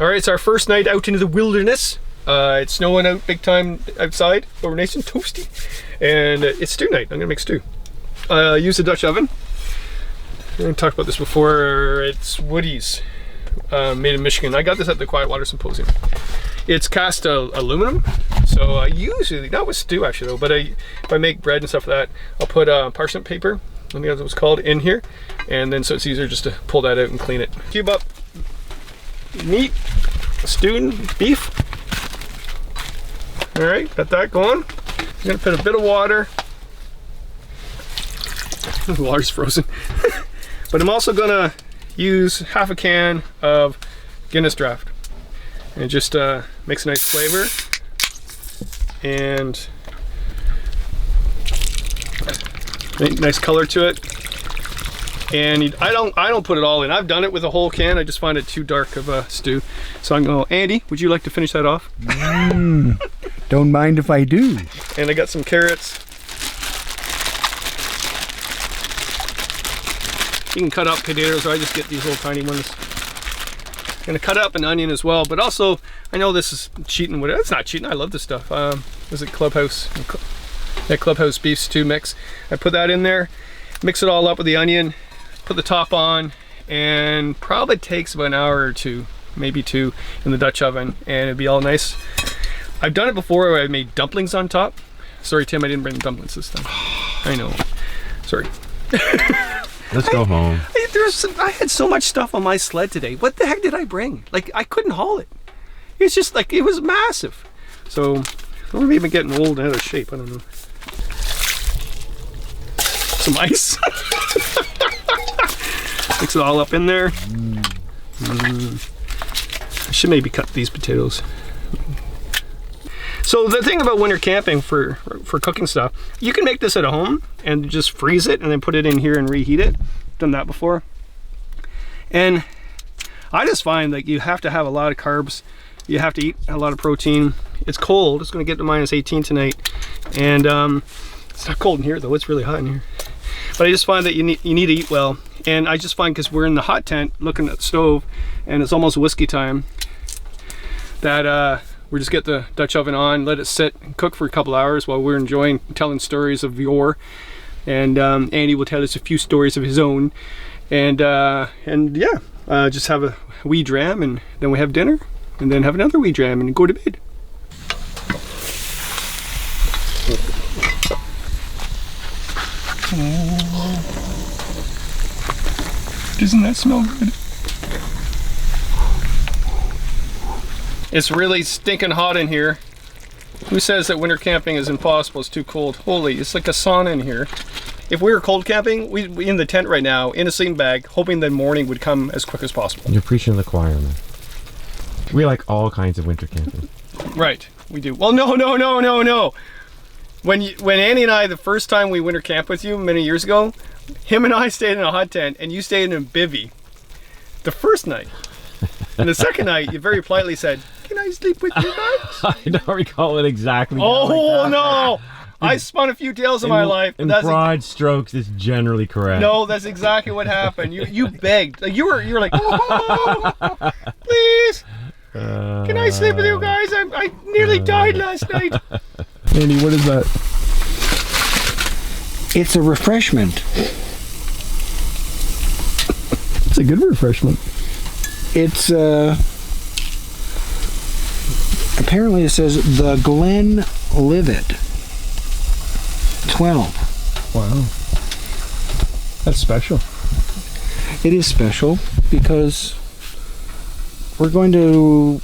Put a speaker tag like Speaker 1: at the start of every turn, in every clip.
Speaker 1: All right, it's our first night out into the wilderness. It's snowing out big time outside, but we're nice and toasty. And it's stew night. I'm gonna make stew. Use a Dutch oven. I talked about this before. It's Woody's, made in Michigan. I got this at the Quiet Water Symposium. It's cast aluminum, so I usually, not with stew actually though, but if I make bread and stuff like that, I'll put parsnip paper, I think that's what it's called, in here, and then so it's easier just to pull that out and clean it. Cube up meat, stewed beef. All right, got that going. I'm gonna put a bit of water. The water's frozen. But I'm also gonna use half a can of Guinness Draft. And it just makes a nice flavor. And nice color to it. And I don't put it all in. I've done it with a whole can. I just find it too dark of a stew. So I'm going, Andy, would you like to finish that off?
Speaker 2: Don't mind if I do.
Speaker 1: And I got some carrots. You can cut up potatoes, or I just get these little tiny ones. I'm gonna cut up an onion as well, but also, I know this is cheating, whatever. It's not cheating, I love this stuff. Is it Clubhouse? That Clubhouse beef stew mix. I put that in there, mix it all up with the onion, put the top on, and probably takes about an hour or two, maybe two, in the Dutch oven, and it'd be all nice. I've done it before where I made dumplings on top. Sorry, Tim, I didn't bring dumplings this time. I know, sorry.
Speaker 3: Let's go home.
Speaker 1: I had so much stuff on my sled today. What the heck did I bring? Like, I couldn't haul it. It's just like, it was massive. So, or maybe getting old and out of shape, I don't know. Some ice. Mix it all up in there. I should maybe cut these potatoes. So the thing about winter camping for cooking stuff, you can make this at home and just freeze it and then put it in here and reheat it. Done that before. And I just find that you have to have a lot of carbs. You have to eat a lot of protein. It's cold. It's going to get to -18 tonight. And it's not cold in here though. It's really hot in here. But I just find that you need to eat well. And I just find, because we're in the hot tent looking at the stove and it's almost whiskey time, that we just get the Dutch oven on, let it sit and cook for a couple hours while we're enjoying telling stories of yore. And Andy will tell us a few stories of his own. And yeah, just have a wee dram, and then we have dinner, and then have another wee dram and go to bed. Doesn't that smell good? It's really stinking hot in here. Who says that winter camping is impossible? It's too cold. Holy, it's like a sauna in here. If we were cold camping, we in the tent right now, in a sleeping bag, hoping that morning would come as quick as possible.
Speaker 3: You're preaching to the choir, man. We like all kinds of winter camping.
Speaker 1: Right, we do. Well, no. When Andy and I, the first time we winter camped with you many years ago, him and I stayed in a hot tent, and you stayed in a bivvy. The first night. And the second night, you very politely said, "Can I sleep with you guys?"
Speaker 3: I don't recall it exactly.
Speaker 1: Oh, like no! I spun a few tales in my life.
Speaker 3: In broad strokes, it's generally correct.
Speaker 1: No, that's exactly what happened. You begged. Like, you were like, "Oh, please, can I sleep with you guys? I nearly died last night."
Speaker 2: Andy, what is that? It's a refreshment.
Speaker 1: It's a good refreshment.
Speaker 2: It's apparently it says the Glenlivet 12.
Speaker 1: Wow, that's special.
Speaker 2: It is special because we're going to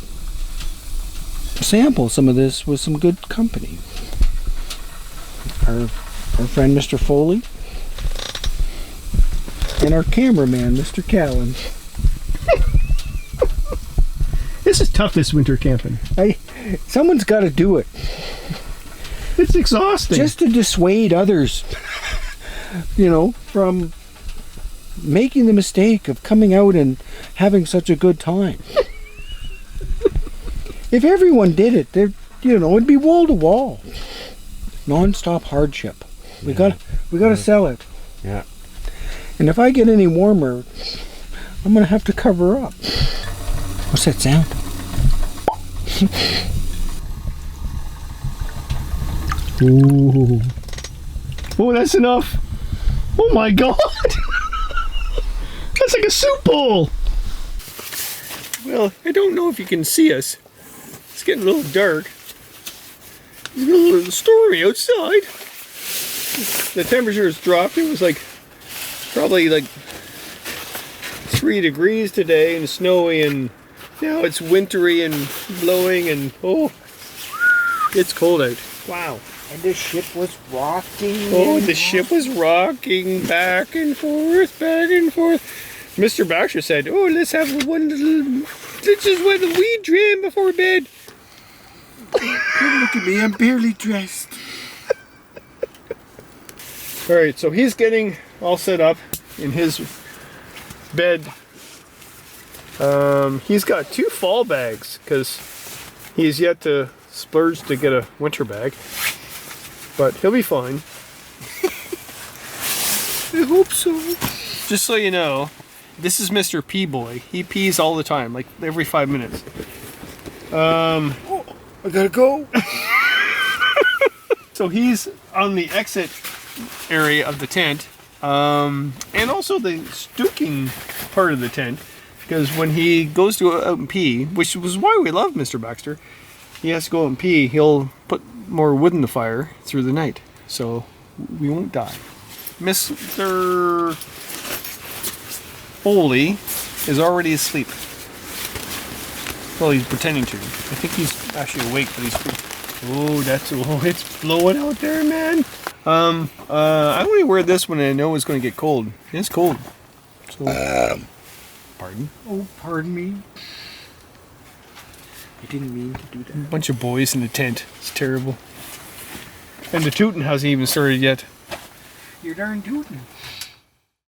Speaker 2: sample some of this with some good company. Our friend Mr. Foley and our cameraman Mr. Callan.
Speaker 1: This is tough, this winter camping.
Speaker 2: Someone's got to do it.
Speaker 1: It's exhausting.
Speaker 2: Just to dissuade others, you know, from making the mistake of coming out and having such a good time. If everyone did it, you know, it'd be wall to wall, non-stop hardship. We got to sell it.
Speaker 3: Yeah.
Speaker 2: And if I get any warmer, I'm gonna have to cover up. What's that sound?
Speaker 1: Ooh. Oh, that's enough. Oh my God. That's like a soup bowl. Well, I don't know if you can see us. It's getting a little dark. There's a little stormy outside. The temperature has dropped. It was like probably like 3 degrees today and snowy, and now it's wintry and blowing, and oh, it's cold out. Wow.
Speaker 2: And the ship was rocking.
Speaker 1: Oh, the ship was rocking back and forth, back and forth. Mr. Baxter said, oh, let's have let's just have a wee dram before bed.
Speaker 2: Look at me, I'm barely dressed.
Speaker 1: All right, so he's getting all set up in his bed. He's got 2 fall bags because he's yet to splurge to get a winter bag, but he'll be fine. I hope so. Just so you know, this is Mr. Pee Boy. He pees all the time, like every 5 minutes.
Speaker 2: Oh, I gotta go.
Speaker 1: So he's on the exit area of the tent, and also the stooking part of the tent, because when he goes to go out and pee, which was why we love Mr. Baxter, he has to go out and pee, he'll put more wood in the fire through the night, so we won't die. Mr. Foley is already asleep. Well, he's pretending to. I think he's actually awake, but he's asleep. Oh, it's blowing out there, man. I only wear this when I know it's going to get cold. It's cold. So, pardon?
Speaker 2: Oh, pardon me. I didn't mean to do
Speaker 1: A
Speaker 2: that.
Speaker 1: bunch of boys in the tent. It's terrible. And the tooting hasn't even started yet.
Speaker 2: You're darn tootin'.